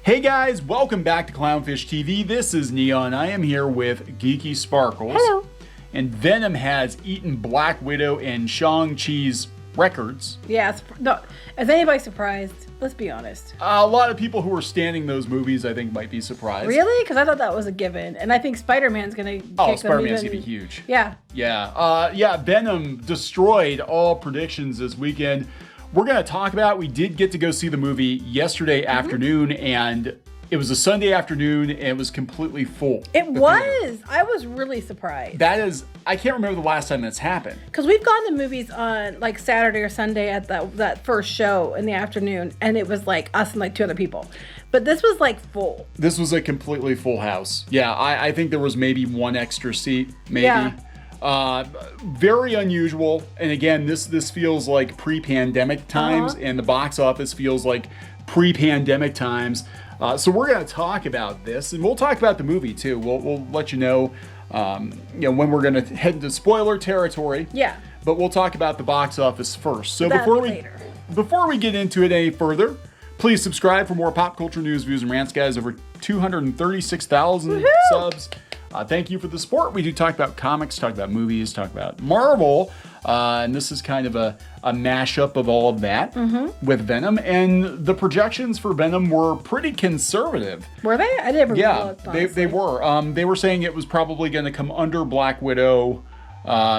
Hey guys, welcome back to Clownfish TV. This is Neon. I am here with Geeky Sparkles. Hello. And Venom has eaten Black Widow and Shang-Chi's records. Yeah, no. Is anybody surprised? Let's be honest. A lot of people who are standing those movies, I think, might be surprised. Really? Because I thought that was a given, and I think Spider-Man's gonna. Spider-Man's gonna be huge. Yeah. Yeah. Venom destroyed all predictions this weekend. We're gonna talk about. We did get to go see the movie yesterday afternoon, and it was a Sunday afternoon, and it was completely full. It was. I was really surprised. That is, I can't remember the last time that's happened. Because we've gone to movies on like Saturday or Sunday at that first show in the afternoon, and it was like us and like two other people. But this was like full. This was a completely full house. Yeah, I think there was maybe one extra seat, maybe. Yeah. Very unusual. And again, this feels like pre-pandemic times, and the box office feels like pre-pandemic times. So we're going to talk about this, and we'll talk about the movie too. We'll let you know, when we're going to head into spoiler territory. Yeah. But we'll talk about the box office first. So That'll before be before we get into it any further, please subscribe for more pop culture news, views, and rants, guys. Over 236,000 subs. Thank you for the support. We do talk about comics, talk about movies, talk about Marvel. And this is kind of a mashup of all of that with Venom. And the projections for Venom were pretty conservative. Were they? I never looked, they were. They were saying it was probably going to come under Black Widow,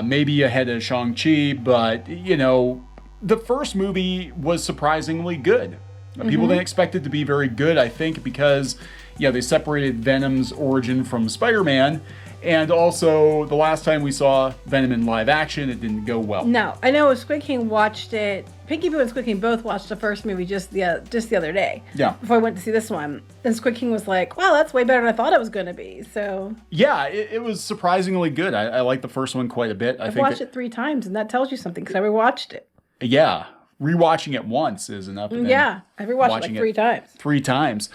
maybe ahead of Shang-Chi. But, the first movie was surprisingly good. People didn't expect it to be very good, I think, because they separated Venom's origin from Spider-Man. And also, the last time we saw Venom in live action, it didn't go well. No, I know Squid King watched it. Pinky Pooh and Squid King both watched the first movie just the other day. Yeah. Before I went to see this one. And Squid King was like, wow, that's way better than I thought it was going to be. So. Yeah, it was surprisingly good. I liked the first one quite a bit. I've watched it 3 times, and that tells you something, because I rewatched it. Yeah. Rewatching it once is enough. Yeah, I rewatched it like 3 times. 3 times.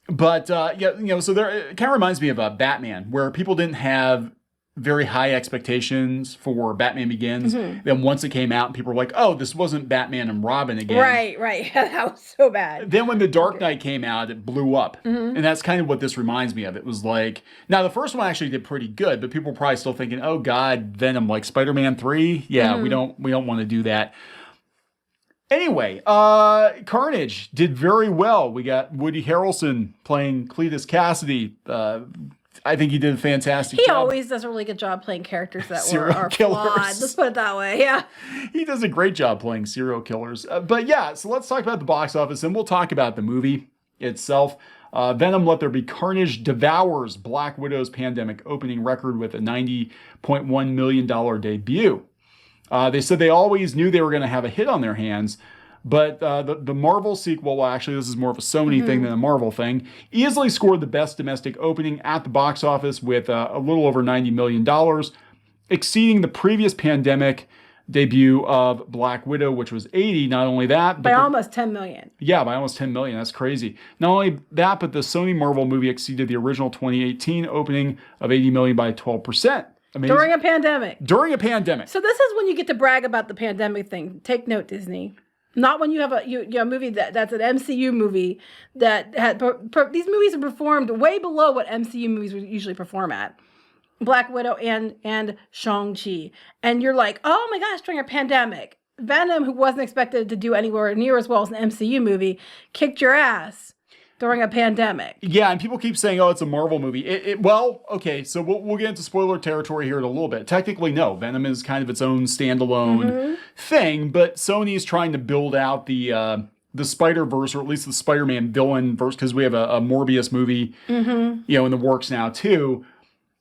But, so it kind of reminds me of Batman, where people didn't have very high expectations for Batman Begins. Then once it came out, people were like, oh, this wasn't Batman and Robin again. Right. That was so bad. Then when The Dark Knight came out, it blew up. And that's kind of what this reminds me of. It was like, now the first one actually did pretty good, but people were probably still thinking, oh God, Venom, like Spider-Man 3? Yeah, we don't want to do that. Anyway, Carnage did very well. We got Woody Harrelson playing Cletus Cassidy. I think he did a fantastic job. He always does a really good job playing characters that are killers. flawed. Let's put it that way, yeah. He does a great job playing serial killers. But yeah, so let's talk about the box office, and we'll talk about the movie itself. Venom, Let There Be Carnage devours Black Widow's pandemic opening record with a $90.1 million debut. They said they always knew they were going to have a hit on their hands, but the Marvel sequel, well, actually, this is more of a Sony thing than a Marvel thing, easily scored the best domestic opening at the box office with a little over $90 million, exceeding the previous pandemic debut of Black Widow, which was 80. Not only that, but almost 10 million. Yeah, by almost 10 million. That's crazy. Not only that, but the Sony Marvel movie exceeded the original 2018 opening of 80 million by 12%. Amazing. During a pandemic. So this is when you get to brag about the pandemic thing. Take note, Disney. Not when you have a movie that's an MCU movie that had these movies are performed way below what MCU movies would usually perform at. Black Widow and Shang-Chi. And you're like, oh my gosh, during a pandemic. Venom, who wasn't expected to do anywhere near as well as an MCU movie, kicked your ass during a pandemic. Yeah, and people keep saying, oh, it's a Marvel movie. Well, okay, so we'll get into spoiler territory here in a little bit. Technically, no. Venom is kind of its own standalone thing, but Sony's trying to build out the Spider-Verse, or at least the Spider-Man villain verse, because we have a Morbius movie in the works now, too.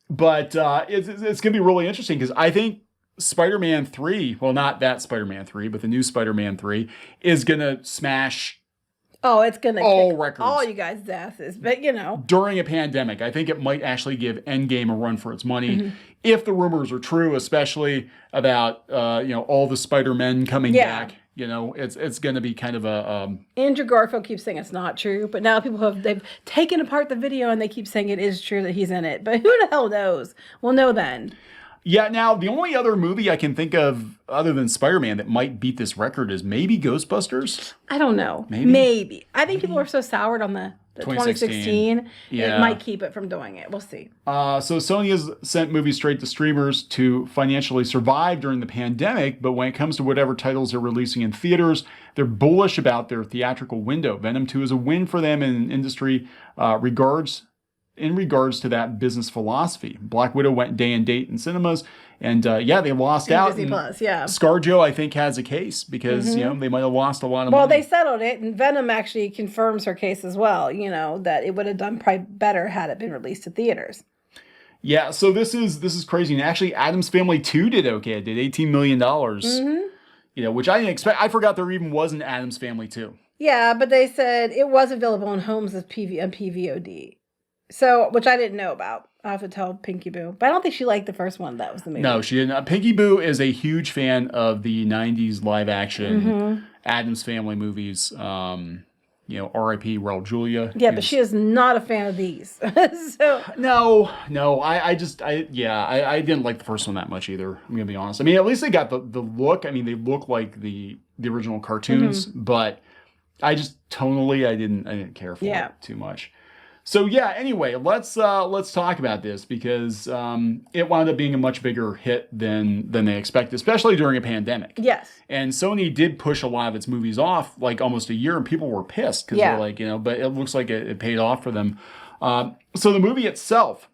But it's going to be really interesting, because I think Spider-Man 3, well, not that Spider-Man 3, but the new Spider-Man 3, is going to smash... Oh, it's going to kick records. All you guys' asses, but During a pandemic, I think it might actually give Endgame a run for its money. If the rumors are true, especially about, all the Spider-Men coming back. It's going to be kind of a... Andrew Garfield keeps saying it's not true, but now they've taken apart the video and they keep saying it is true that he's in it. But who the hell knows? We'll know then. Yeah, now, the only other movie I can think of other than Spider-Man that might beat this record is maybe Ghostbusters. I don't know. Maybe. I think people are so soured on the the 2016. 2016. Yeah. It might keep it from doing it. We'll see. So Sony has sent movies straight to streamers to financially survive during the pandemic, but when it comes to whatever titles they're releasing in theaters, they're bullish about their theatrical window. Venom 2 is a win for them in industry regards to that business philosophy. Black Widow went day and date in cinemas, and they lost out. Disney Plus, yeah. ScarJo, I think, has a case because they might have lost a lot of money. Well, they settled it, and Venom actually confirms her case as well. That it would have done probably better had it been released to theaters. Yeah, so this is crazy. And actually, Addams Family 2 did okay. It did $18 million. Which I didn't expect. I forgot there even was an Addams Family 2. Yeah, but they said it was available in homes as PVOD. So, which I didn't know about. I have to tell Pinky Boo. But I don't think she liked the first one. That was the movie. No, she didn't. Pinky Boo is a huge fan of the 90s live action Addams Family movies. R.I.P. Raul Julia. Yeah, but she is not a fan of these. So No. I didn't like the first one that much either. I'm going to be honest. I mean, at least they got the look. I mean, they look like the original cartoons, but I just tonally, I didn't care for it too much. So anyway, let's talk about this because it wound up being a much bigger hit than they expected, especially during a pandemic. Yes. And Sony did push a lot of its movies off like almost a year, and people were pissed because they're like, but it looks like it paid off for them. So the movie itself,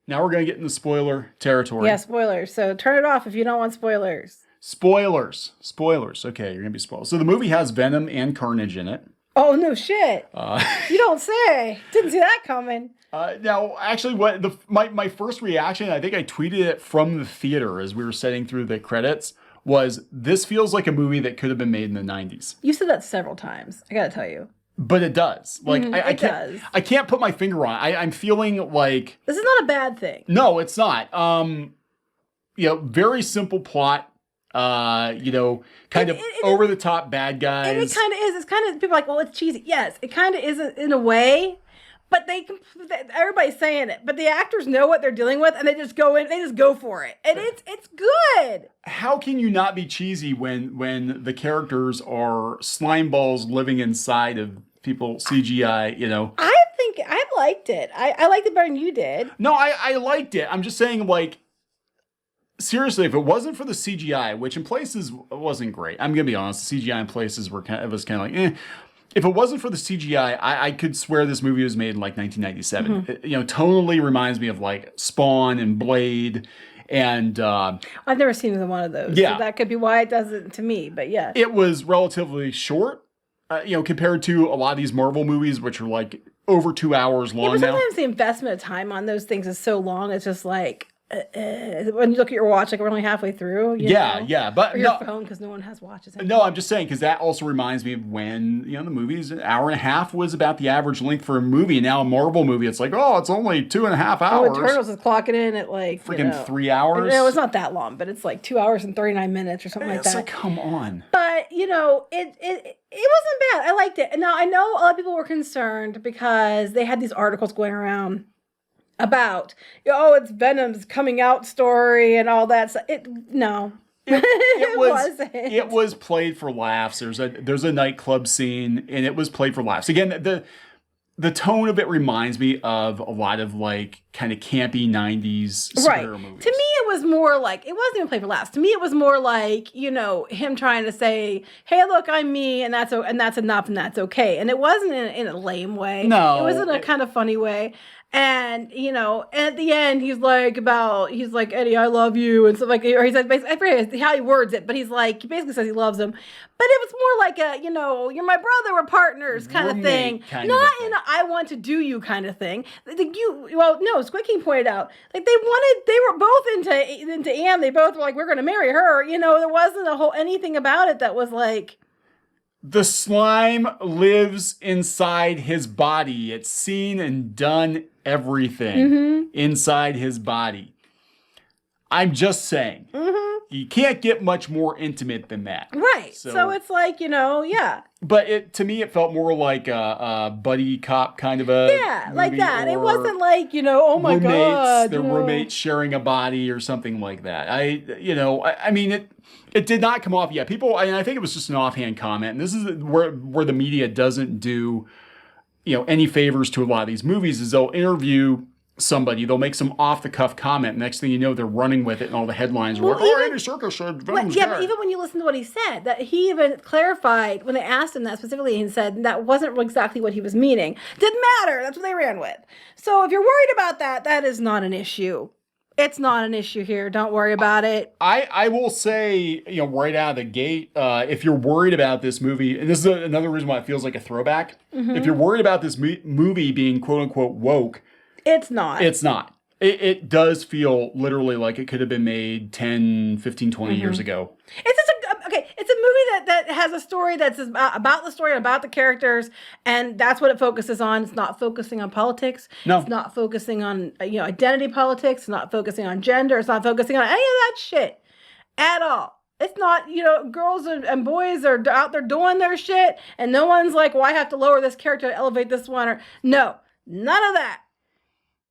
now we're going to get into spoiler territory. Yeah, spoilers. So turn it off if you don't want spoilers. Spoilers. Okay, you're going to be spoiled. So the movie has Venom and Carnage in it. Oh, no shit. You don't say. Didn't see that coming. Now, actually, my first reaction, I think I tweeted it from the theater as we were setting through the credits, was this feels like a movie that could have been made in the 90s. You said that several times. I got to tell you. But it does. Like I can't put my finger on it. I'm feeling like this is not a bad thing. No, it's not. Very simple plot. Kind of over the top bad guys. And it kind of is. It's kind of, people are like, well, it's cheesy. Yes, it kind of is in a way, but everybody's saying it. But the actors know what they're dealing with, and they just go in. They just go for it, and it's good. How can you not be cheesy when the characters are slime balls living inside of people CGI? I think I liked it. I liked it better than you did. No, I liked it. I'm just saying, like. Seriously, if it wasn't for the CGI, which in places wasn't great, I'm gonna be honest, the CGI in places was kind of like, eh. If it wasn't for the CGI, I could swear this movie was made in like 1997. It, tonally reminds me of like Spawn and Blade, and I've never seen one of those. Yeah, so that could be why it doesn't to me. But yeah, it was relatively short, compared to a lot of these Marvel movies, which are like over 2 hours long. But now. Sometimes the investment of time on those things is so long. It's just like. When you look at your watch, like we're only halfway through. But or your phone, because no one has watches anymore. No, I'm just saying because that also reminds me of when the movie's an hour and a half was about the average length for a movie, and now a Marvel movie, it's like it's only 2.5 hours. Eternals is clocking in at like freaking 3 hours. No, it's not that long, but it's like 2 hours and 39 minutes or something like that. It's like, come on. But it wasn't bad. I liked it. Now I know a lot of people were concerned because they had these articles going around. About it's Venom's coming out story and all that. It wasn't. It was played for laughs. There's a nightclub scene, and it was played for laughs. Again, the tone of it reminds me of a lot of like kind of campy 90s superhero movies. To me, it was more like it wasn't even played for laughs. To me, it was more like him trying to say, "Hey, look, I'm me, and that's enough, and that's okay." And it wasn't in a lame way. No, it was in a kind of funny way. And, at the end, he's like, Eddie, I love you. And stuff like, or he said, I forget how he words it, but he basically says he loves him. But it was more like you're my brother, we're partners kind of thing. Not in a I want to do you kind of thing. Squid King pointed out, like they were both into Anne. They both were like, we're going to marry her. There wasn't anything about it that was like. The slime lives inside his body. It's seen and done everything inside his body. I'm just saying. You can't get much more intimate than that. Right. So it's like, yeah. But to me, it felt more like a buddy cop kind of a movie, like that. It wasn't like, oh my God. The roommates sharing a body or something like that. I mean, it did not come off yet. People, I think it was just an offhand comment. And this is where the media doesn't do any favors to a lot of these movies is they'll interview somebody, they'll make some off-the-cuff comment. Next thing you know, they're running with it, and all the headlines are Andy Serkis said Venom's but even when you listen to what he said, that he even clarified when they asked him that specifically, he said that wasn't exactly what he was meaning. Didn't matter. That's what they ran with. So if you're worried about that, that is not an issue. It's not an issue here. Don't worry about it. I will say, right out of the gate, if you're worried about this movie, and this is another reason why it feels like a throwback, if you're worried about this movie being quote-unquote woke, it's not. It's not. It does feel literally like it could have been made 10, 15, 20 years ago. It's just it's a movie that has a story that's about the story and about the characters, and that's what it focuses on. It's not focusing on politics. No. It's not focusing on identity politics. It's not focusing on gender. It's not focusing on any of that shit at all. It's not, girls and boys are out there doing their shit, and no one's like, well, I have to lower this character to elevate this one. Or no, none of that.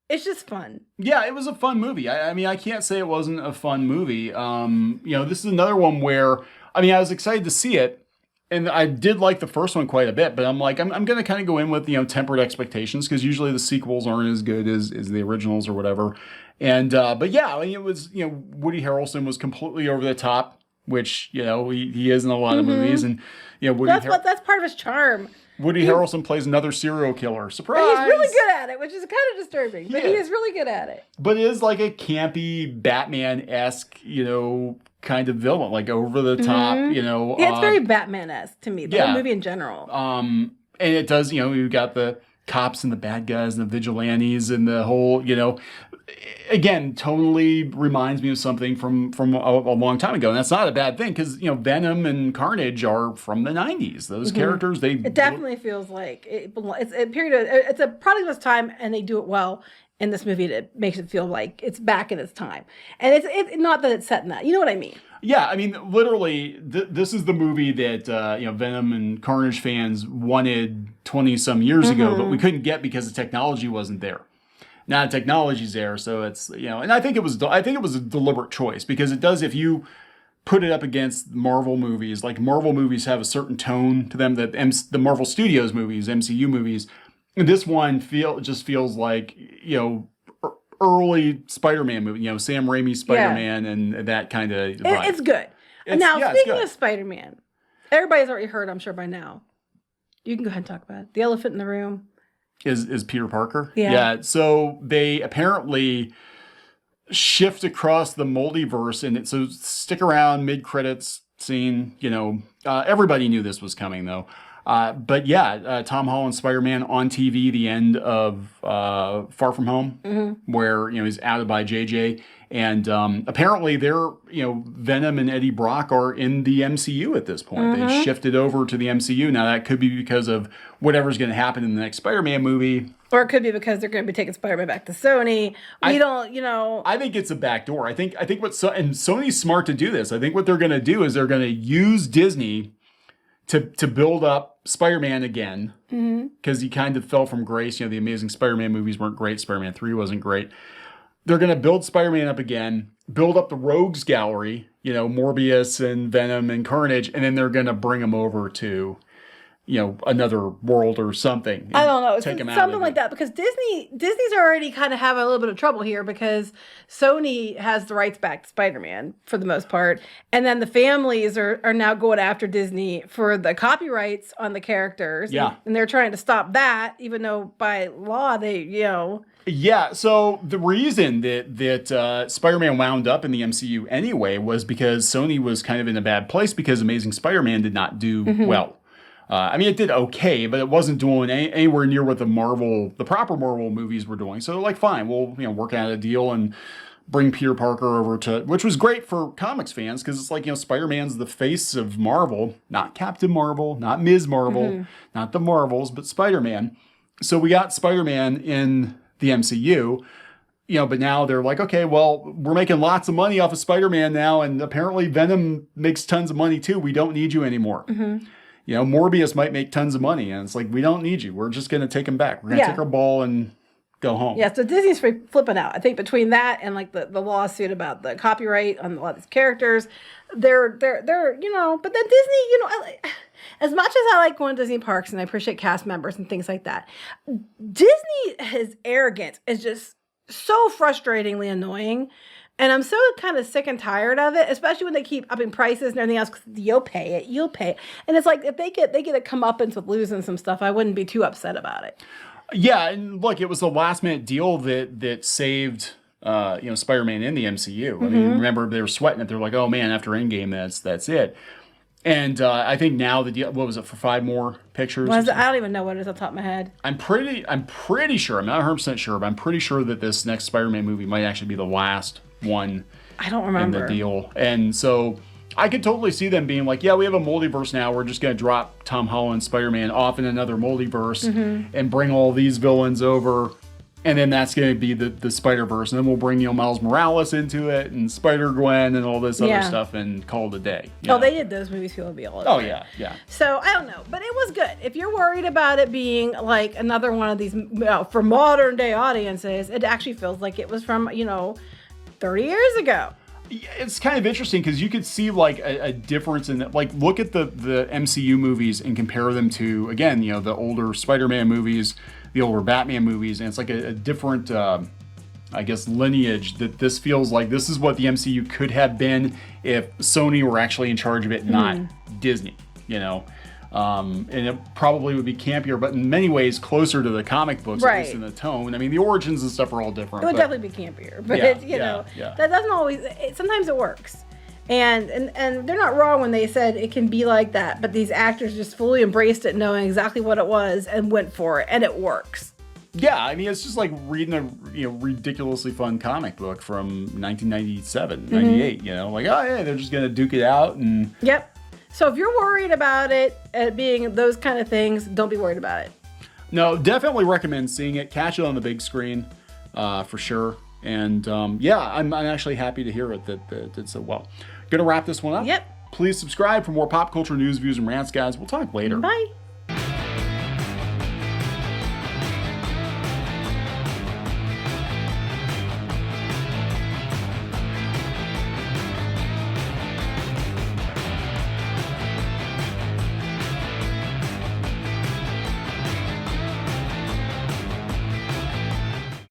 It's just fun. Yeah, it was a fun movie. I mean, I can't say it wasn't a fun movie. This is another one where, I was excited to see it, and I did like the first one quite a bit, but I'm like, I'm going to kind of go in with, tempered expectations, because usually the sequels aren't as good as the originals or whatever. And, but yeah, it was, Woody Harrelson was completely over the top, which, he is in a lot of movies, and, that's part of his charm. Woody Harrelson plays another serial killer. Surprise! But he's really good at it, which is kind of disturbing. But he is really good at it. But it is like a campy Batman-esque, kind of villain, like over the top, Yeah, it's very Batman-esque to me. The whole movie in general. And it does, you've got the cops and the bad guys and the vigilantes and the whole, again, totally reminds me of something from a long time ago. And that's not a bad thing, because, Venom and Carnage are from the 90s. Those characters, it definitely feels like it's a period it's a product of its time, and they do it well in this movie. It makes it feel like it's back in its time. And it's not that it's set in that. You know what I mean? Yeah, I mean, literally, this is the movie that, Venom and Carnage fans wanted 20-some years ago, but we couldn't get because the technology wasn't there. Now the technology's there, so it's, and I think it was a deliberate choice, because it does, if you put it up against Marvel movies, like Marvel movies have a certain tone to them that the Marvel Studios movies, MCU movies, and this one just feels like, early Spider-Man movie, Sam Raimi's Spider-Man and that kind of vibe. It's good. Speaking of Spider-Man, everybody's already heard, I'm sure by now. You can go ahead and talk about it. The elephant in the room. Is Peter Parker. Yeah. So they apparently shift across the multiverse, and so stick around mid-credits scene. Everybody knew this was coming, though. But yeah, Tom Holland's Spider-Man on TV, the end of Far From Home, where he's outed by JJ, and apparently they're Venom and Eddie Brock are in the MCU at this point. They shifted over to the MCU. Now that could be because of whatever's going to happen in the next Spider-Man movie, or it could be because they're going to be taking Spider-Man back to Sony. I think it's a backdoor. I think and Sony's smart to do this. I think what they're going to do is they're going to use Disney to build up Spider-Man again, because he kind of fell from grace. The Amazing Spider-Man movies weren't great. Spider-Man 3 wasn't great. They're going to build Spider-Man up again, build up the Rogues Gallery, Morbius and Venom and Carnage, and then they're going to bring them over to, another world or something. I don't know. It's something like that, because Disney's already kind of having a little bit of trouble here, because Sony has the rights back to Spider-Man for the most part. And then the families are now going after Disney for the copyrights on the characters. Yeah. And they're trying to stop that, even though by law they, Yeah, so the reason that Spider-Man wound up in the MCU anyway was because Sony was kind of in a bad place, because Amazing Spider-Man did not do well. It did okay, but it wasn't doing anywhere near what the proper Marvel movies were doing. So they're like, fine, we'll work out a deal and bring Peter Parker over which was great for comics fans, because it's like, Spider-Man's the face of Marvel, not Captain Marvel, not Ms. Marvel, not the Marvels, but Spider-Man. So we got Spider-Man in the MCU, but now they're like, okay, well, we're making lots of money off of Spider-Man now, and apparently Venom makes tons of money too. We don't need you anymore. Morbius might make tons of money, and it's like, we don't need you. We're just going to take him back. We're going to take our ball and go home. Yeah, so Disney's flipping out. I think between that and like the lawsuit about the copyright on a lot of these characters, they're but then Disney, as much as I like going to Disney parks and I appreciate cast members and things like that, Disney, his arrogance is just so frustratingly annoying. And I'm so kind of sick and tired of it, especially when they keep upping prices and everything else. Cause you'll pay it. And it's like if they get a comeuppance with losing some stuff, I wouldn't be too upset about it. Yeah, and look, it was a last minute deal that saved Spider-Man in the MCU. I mean, remember they were sweating it. They're like, oh man, after Endgame, that's it. And I think now the deal, what was it, for 5 more pictures? I don't even know what it is off the top of my head. I'm pretty sure, I'm not 100% sure, but I'm pretty sure that this next Spider-Man movie might actually be the last one. I don't remember. In the deal. And so I could totally see them being like, yeah, we have a multiverse now. We're just going to drop Tom Holland's Spider-Man off in another multiverse and bring all these villains over. And then that's going to be the Spider-Verse. And then we'll bring, Miles Morales into it and Spider-Gwen and all this other stuff and call it a day. They did those movies. People would be all over. Oh, yeah. So, I don't know. But it was good. If you're worried about it being like another one of these, for modern day audiences, it actually feels like it was from, 30 years ago. It's kind of interesting because you could see like a difference in that. Like, look at the MCU movies and compare them to, again, the older Spider-Man movies, the older Batman movies, and it's like a different, lineage that this feels like this is what the MCU could have been if Sony were actually in charge of it, not Disney, and it probably would be campier, but in many ways closer to the comic books, at least in the tone. I mean, the origins and stuff are all different. It would definitely be campier, but that doesn't always. Sometimes it works, and they're not wrong when they said it can be like that. But these actors just fully embraced it, knowing exactly what it was, and went for it, and it works. Yeah, I mean, it's just like reading a ridiculously fun comic book from 1997, 98. Like, oh yeah, they're just gonna duke it out and. Yep. So if you're worried about it being those kind of things, don't be worried about it. No, definitely recommend seeing it. Catch it on the big screen, for sure. And I'm actually happy to hear it that did so well. Gonna wrap this one up. Yep. Please subscribe for more pop culture news, views, and rants, guys. We'll talk later. Bye.